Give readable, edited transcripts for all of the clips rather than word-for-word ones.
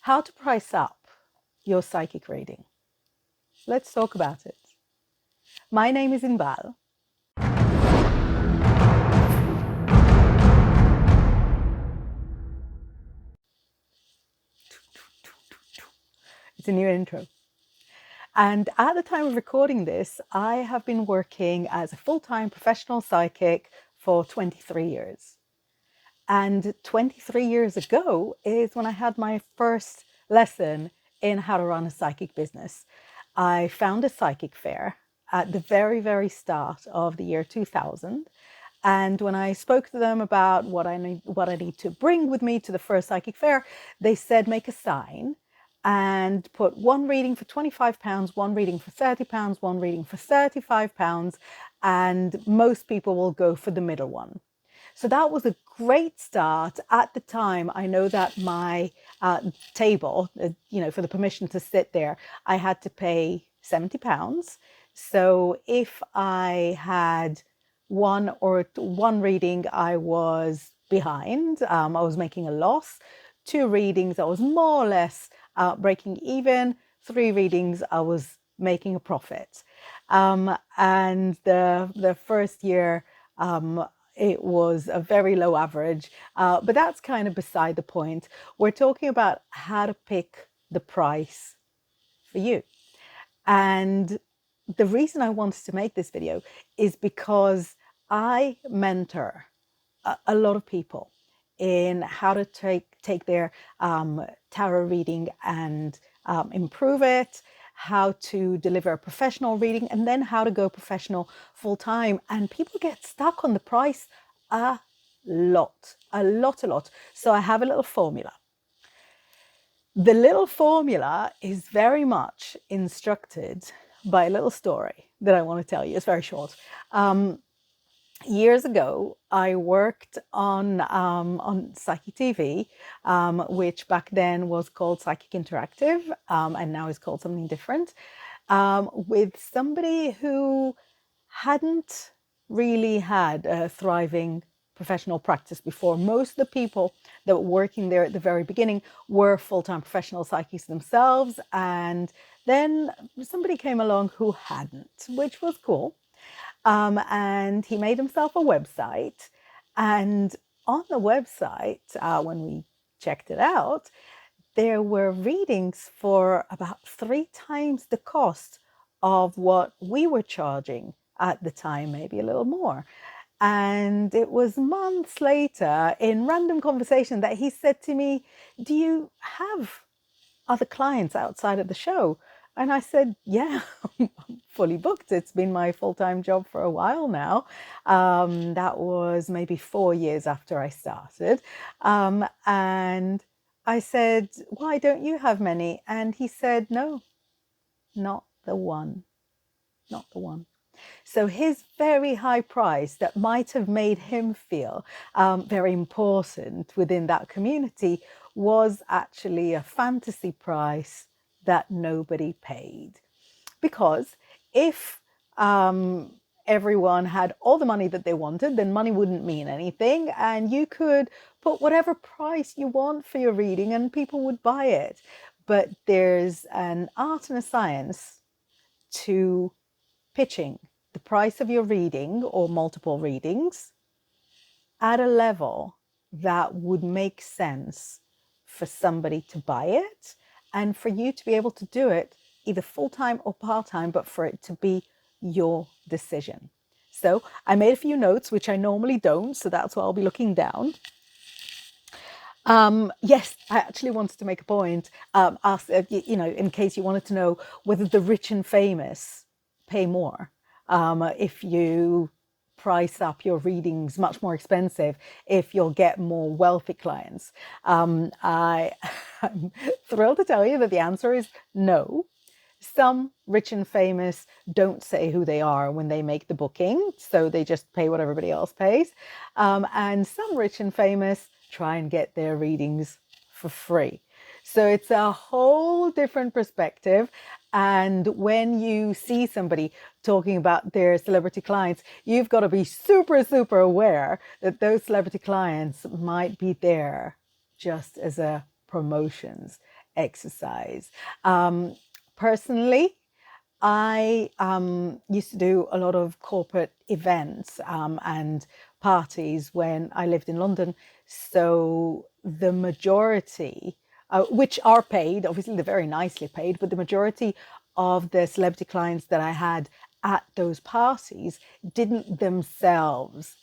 How to price up your psychic reading. Let's talk about it. My name is Inbaal. It's a new intro. And at the time of recording this, I have been working as a full-time professional psychic for 23 years. And 23 years ago is when I had my first lesson in how to run a psychic business. I found a psychic fair at the very, very start of the year 2000. And when I spoke to them about what I need to bring with me to the first psychic fair, they said, make a sign and put one reading for £25, one reading for £30, one reading for £35, and most people will go for the middle one. So that was a great start. At the time, I know that my table, for the permission to sit there, I had to pay £70. So if I had one reading, I was behind. I was making a loss. 2 readings, I was more or less breaking even. 3 readings, I was making a profit. And the first year, it was a very low average, but that's kind of beside the point. We're talking about how to pick the price for you. And the reason I wanted to make this video is because I mentor a lot of people in how to take their tarot reading and improve it, how to deliver a professional reading, and then how to go professional full time. And people get stuck on the price a lot. So I have a little formula. The little formula is very much instructed by a little story that I want to tell you. It's very short. Years ago, I worked on Psychic TV, which back then was called Psychic Interactive, and now is called something different, with somebody who hadn't really had a thriving professional practice before. Most of the people that were working there at the very beginning were full-time professional psychics themselves, and then somebody came along who hadn't, which was cool. And he made himself a website, and on the website, when we checked it out, there were readings for about 3 times the cost of what we were charging at the time, maybe a little more. And it was months later in random conversation that he said to me, do you have other clients outside of the show? And I said, yeah, I'm fully booked. It's been my full-time job for a while now. That was maybe 4 years after I started. And I said, why don't you have many? And he said, no, not the one, not the one. So his very high price that might have made him feel very important within that community was actually a fantasy price that nobody paid. Because if everyone had all the money that they wanted, then money wouldn't mean anything, and you could put whatever price you want for your reading and people would buy it. But there's an art and a science to pitching the price of your reading or multiple readings at a level that would make sense for somebody to buy it and for you to be able to do it either full-time or part-time, but for it to be your decision. So I made a few notes, which I normally don't, so that's why I'll be looking down. Yes, I actually wanted to make a point, in case you wanted to know whether the rich and famous pay more. If you price up your readings much more expensive, if you'll get more wealthy clients. I'm thrilled to tell you that the answer is no. Some rich and famous don't say who they are when they make the booking, so they just pay what everybody else pays. And some rich and famous try and get their readings for free. So it's a whole different perspective. And when you see somebody talking about their celebrity clients, you've got to be super, super aware that those celebrity clients might be there just as a promotions. exercise. Personally, I used to do a lot of corporate events and parties when I lived in London. So the majority, which are paid, obviously they're very nicely paid, but the majority of the celebrity clients that I had at those parties didn't themselves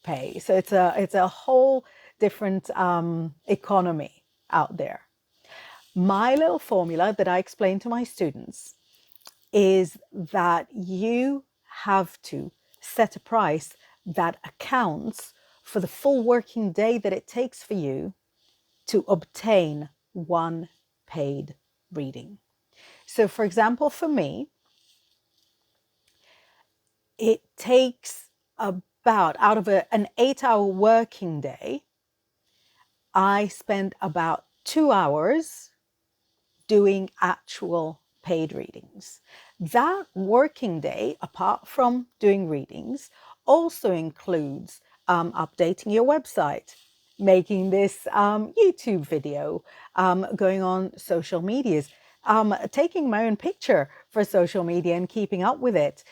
pay. So it's a whole different economy out there. My little formula that I explain to my students is that you have to set a price that accounts for the full working day that it takes for you to obtain one paid reading. So, for example, for me, it takes about, out of an 8 hour working day, I spend about 2 hours doing actual paid readings. That working day, apart from doing readings, also includes updating your website, making this YouTube video, going on social medias, taking my own picture for social media and keeping up with it,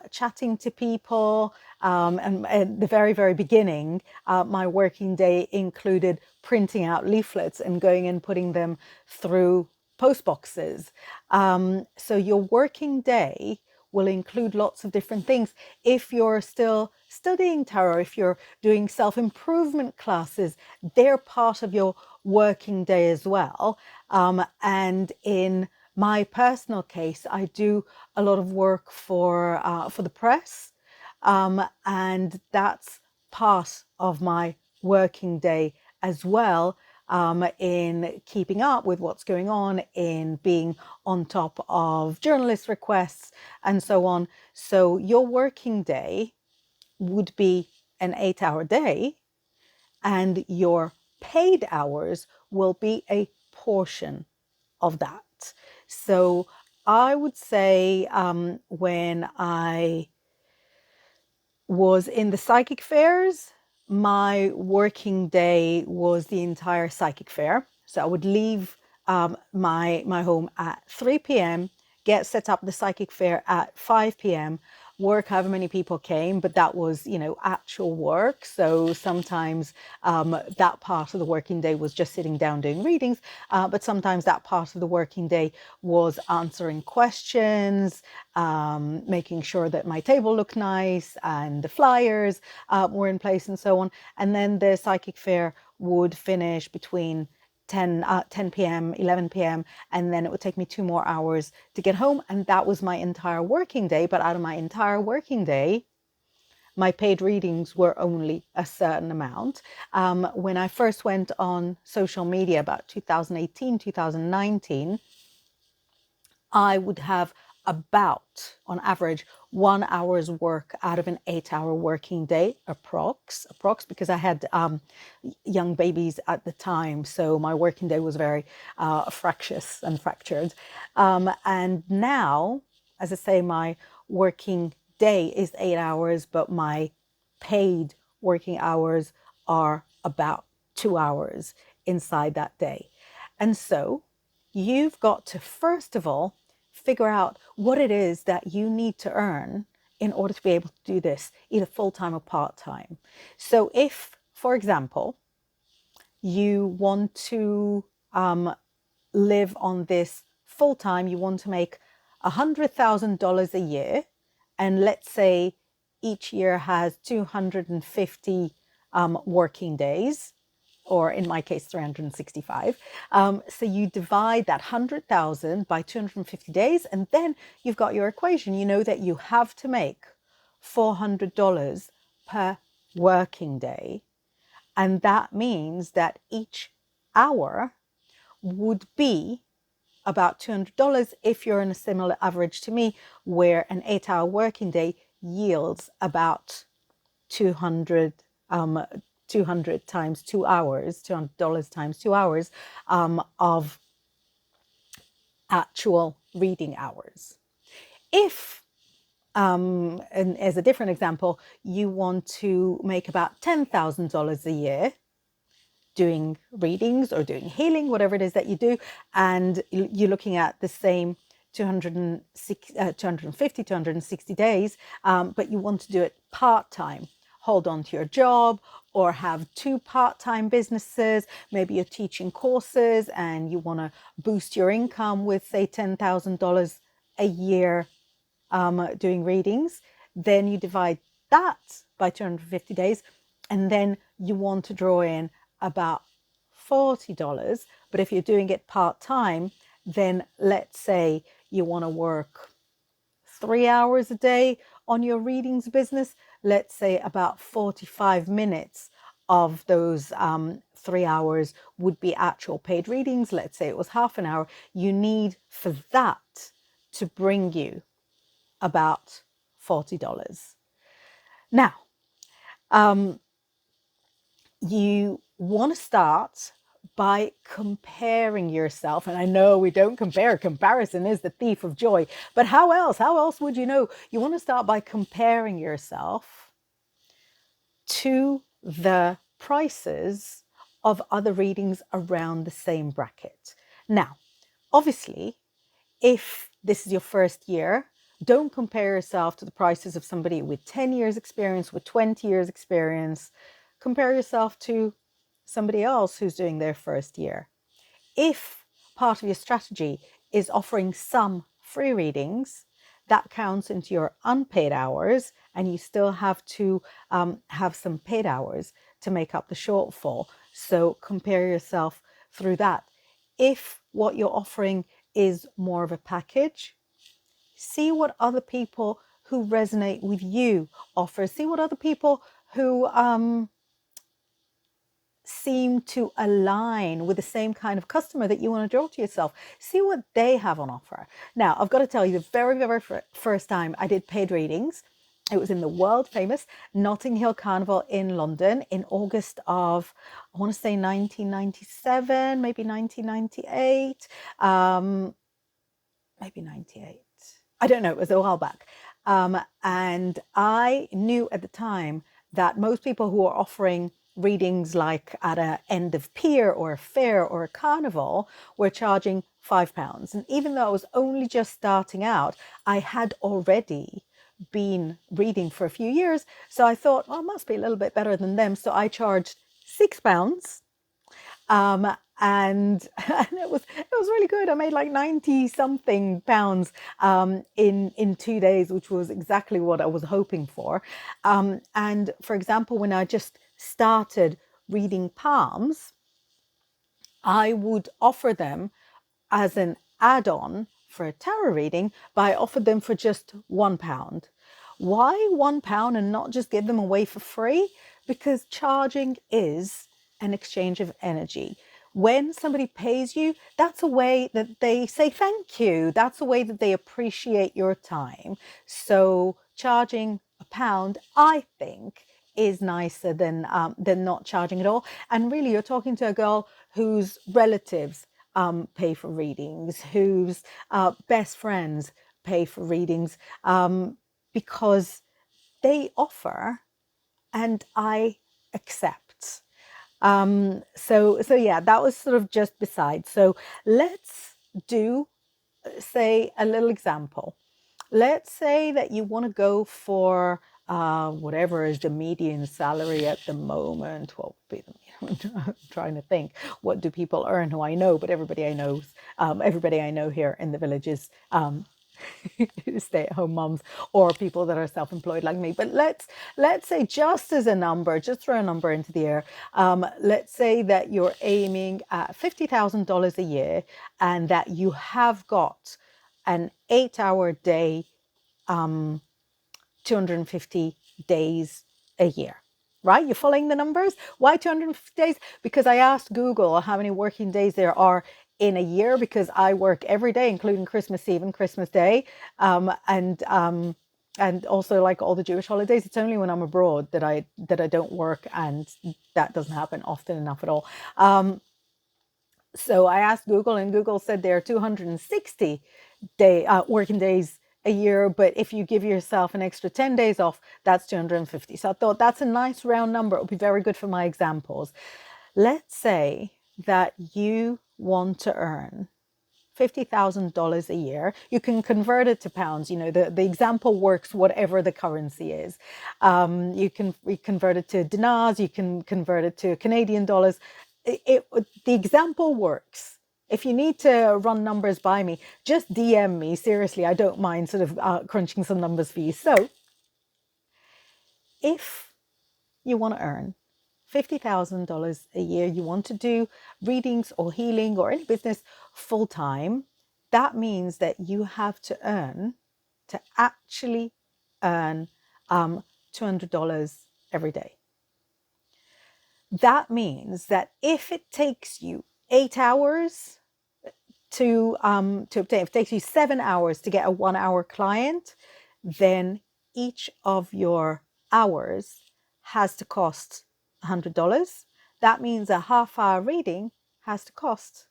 chatting to people. And at the very, very beginning, my working day included printing out leaflets and going and putting them through post boxes. So your working day will include lots of different things. If you're still studying tarot, if you're doing self-improvement classes, they're part of your working day as well. And in my personal case, I do a lot of work for the press, and that's part of my working day as well, in keeping up with what's going on, in being on top of journalist requests, and so on. So your working day would be an 8 hour day, and your paid hours will be a portion of that. So I would say, when I was in the psychic fairs, my working day was the entire psychic fair. So I would leave my home at 3 p.m., get set up the psychic fair at 5 p.m., work however many people came, but that was, actual work. So sometimes that part of the working day was just sitting down doing readings, but sometimes that part of the working day was answering questions, making sure that my table looked nice and the flyers were in place and so on. And then the psychic fair would finish between 10 p.m., 11 p.m., and then it would take me 2 more hours to get home. And that was my entire working day. But out of my entire working day, my paid readings were only a certain amount. When I first went on social media about 2018, 2019, I would have about, on average, 1 hour's work out of an 8 hour working day, approx, because I had young babies at the time. So my working day was very fractious and fractured. And now, as I say, my working day is 8 hours, but my paid working hours are about 2 hours inside that day. And so you've got to, first of all, figure out what it is that you need to earn in order to be able to do this, either full-time or part-time. So if, for example, you want to live on this full-time, you want to make $100,000 a year, and let's say each year has 250 working days, or in my case, 365. So you divide that 100,000 by 250 days, and then you've got your equation. You know that you have to make $400 per working day. And that means that each hour would be about $200 if you're in a similar average to me, where an 8 hour working day yields about 200 times 2 hours, $200 times 2 hours of actual reading hours. If, and as a different example, you want to make about $10,000 a year, doing readings or doing healing, whatever it is that you do, and you're looking at the same 250, 260 days, but you want to do it part-time. Hold on to your job or have two part-time businesses. Maybe you're teaching courses and you want to boost your income with, say, $10,000 a year doing readings. Then you divide that by 250 days, and then you want to draw in about $40. But if you're doing it part-time, then let's say you want to work 3 hours a day on your readings business. Let's say about 45 minutes of those 3 hours would be actual paid readings. Let's say it was half an hour. You need for that to bring you about $40. Now, you want to start by comparing yourself. And I know we don't compare. Comparison is the thief of joy. But how else? How else would you know? You want to start by comparing yourself to the prices of other readings around the same bracket. Now, obviously, if this is your first year, don't compare yourself to the prices of somebody with 10 years experience, with 20 years experience. Compare yourself to somebody else who's doing their first year. If part of your strategy is offering some free readings, that counts into your unpaid hours, and you still have to have some paid hours to make up the shortfall. So compare yourself through that. If what you're offering is more of a package, see what other people who resonate with you offer. See what other people who seem to align with the same kind of customer that you want to draw to yourself. See what they have on offer. Now, I've got to tell you, the very, very first time I did paid readings, it was in the world famous Notting Hill Carnival in London in August of, I want to say 1997, maybe 1998, maybe 98. I don't know, it was a while back. And I knew at the time that most people who are offering readings like at an end of pier or a fair or a carnival were charging £5. And even though I was only just starting out, I had already been reading for a few years. So I thought, well, it must be a little bit better than them. So I charged £6. And it was really good. I made like 90 something pounds in 2 days, which was exactly what I was hoping for. And for example, when I just started reading palms, I would offer them as an add-on for a tarot reading, but I offered them for just £1. Why £1 and not just give them away for free? Because charging is an exchange of energy. When somebody pays you, that's a way that they say thank you. That's a way that they appreciate your time. So charging £1, I think, is nicer than not charging at all. And really, you're talking to a girl whose relatives pay for readings, whose best friends pay for readings, because they offer and I accept. So yeah, that was sort of just beside. So let's do, say, a little example. Let's say that you want to go for whatever is the median salary at the moment. What would be I'm trying to think, what do people earn who I know? But everybody I know here in the village is stay-at-home moms or people that are self-employed like me. But let's say, just as a number, just throw a number into the air. Let's say that you're aiming at $50,000 a year, and that you have got an 8-hour day, 250 days a year, right? You're following the numbers? Why 250 days? Because I asked Google how many working days there are in a year, because I work every day, including Christmas Eve and Christmas Day. And also, like all the Jewish holidays, it's only when I'm abroad that I don't work, and that doesn't happen often enough at all. So I asked Google, and Google said there are 260 working days a year, but if you give yourself an extra 10 days off, that's 250. So I thought that's a nice round number. It would be very good for my examples. Let's say that you want to earn $50,000 a year. You can convert it to pounds. The example works whatever the currency is. You can convert it to dinars, you can convert it to Canadian dollars. The example works. If you need to run numbers by me, just DM me. Seriously, I don't mind sort of crunching some numbers for you. So if you want to earn $50,000 a year, you want to do readings or healing or any business full time, that means that you have to actually earn $200 every day. That means that if it takes you 8 hours to obtain, if it takes you 7 hours to get a 1 hour client, then each of your hours has to cost $100. That means a half-hour reading has to cost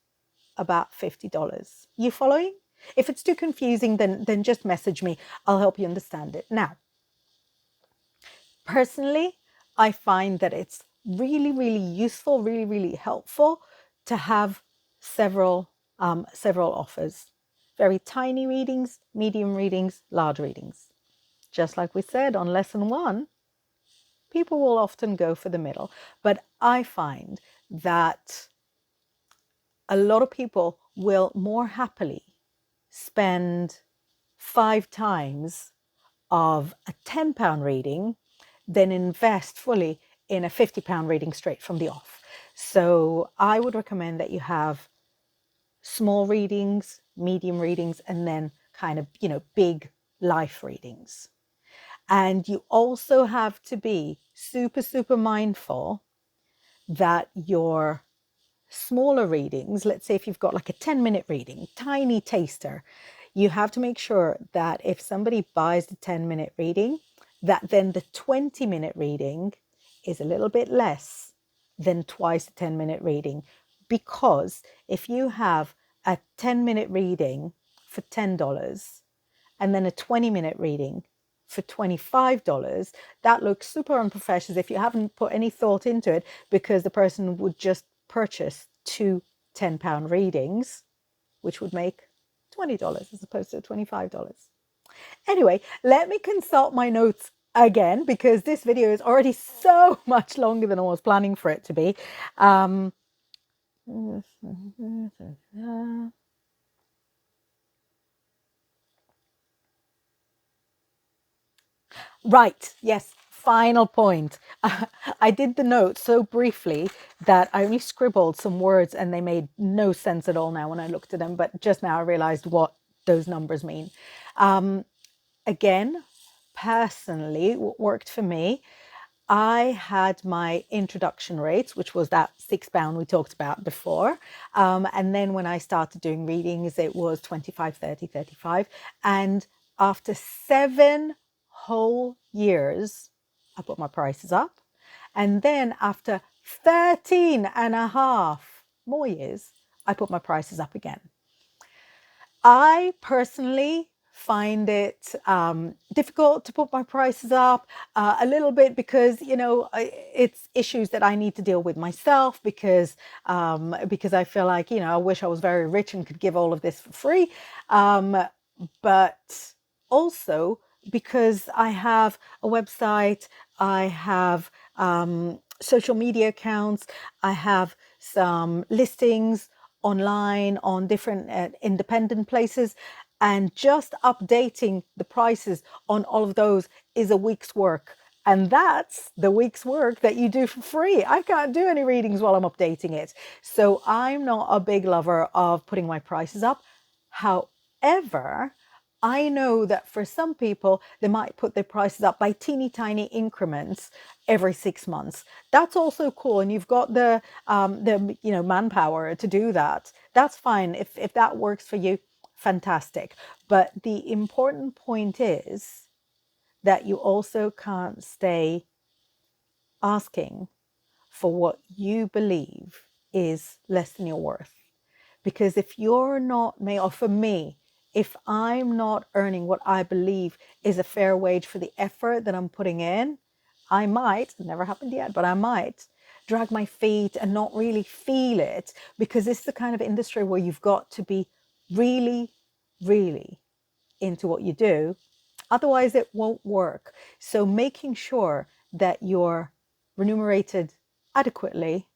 about $50. You following? If it's too confusing, then just message me. I'll help you understand it. Now, personally, I find that it's really, really useful, really, really helpful to have several offers. Very tiny readings, medium readings, large readings. Just like we said on lesson 1, people will often go for the middle. But I find that a lot of people will more happily spend 5 times of a £10 reading than invest fully in a £50 reading straight from the off. So I would recommend that you have small readings, medium readings, and then kind of, big life readings. And you also have to be super, super mindful that your smaller readings, let's say if you've got like a 10-minute reading, tiny taster, you have to make sure that if somebody buys the 10-minute reading, that then the 20-minute reading is a little bit less than twice the 10-minute reading. Because if you have a 10-minute reading for $10 and then a 20-minute reading for $25, that looks super unprofessional if you haven't put any thought into it, because the person would just purchase 2 £10 readings, which would make $20 as opposed to $25. Anyway, let me consult my notes again, because this video is already so much longer than I was planning for it to be. Right, yes, final point. I did the notes so briefly that I only scribbled some words and they made no sense at all now when I looked at them, but just now I realized what those numbers mean. Again, personally, what worked for me, I had my introduction rates, which was that £6 we talked about before. And then when I started doing readings, it was 25, 30, 35. And after 7 whole years, I put my prices up. And then after 13 and a half more years, I put my prices up again. I personally find it difficult to put my prices up a little bit, because it's issues that I need to deal with myself, because I feel like I wish I was very rich and could give all of this for free, but also because I have a website, I have social media accounts, I have some listings online on different independent places, and just updating the prices on all of those is a week's work. And that's the week's work that you do for free. I can't do any readings while I'm updating it. So I'm not a big lover of putting my prices up. However, I know that for some people, they might put their prices up by teeny tiny increments every 6 months. That's also cool. And you've got the manpower to do that. That's fine. If that works for you, fantastic. But the important point is that you also can't stay asking for what you believe is less than your worth. Because if you're not, or for me, if I'm not earning what I believe is a fair wage for the effort that I'm putting in, I might, never happened yet, but I might drag my feet and not really feel it, because this is the kind of industry where you've got to be really, really into what you do. Otherwise, it won't work. So making sure that you're remunerated adequately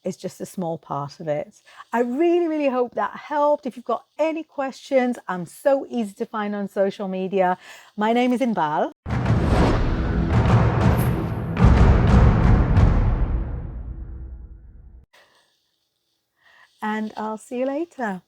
is just a small part of it. I really, really hope that helped. If you've got any questions, I'm so easy to find on social media. My name is Inbaal. And I'll see you later.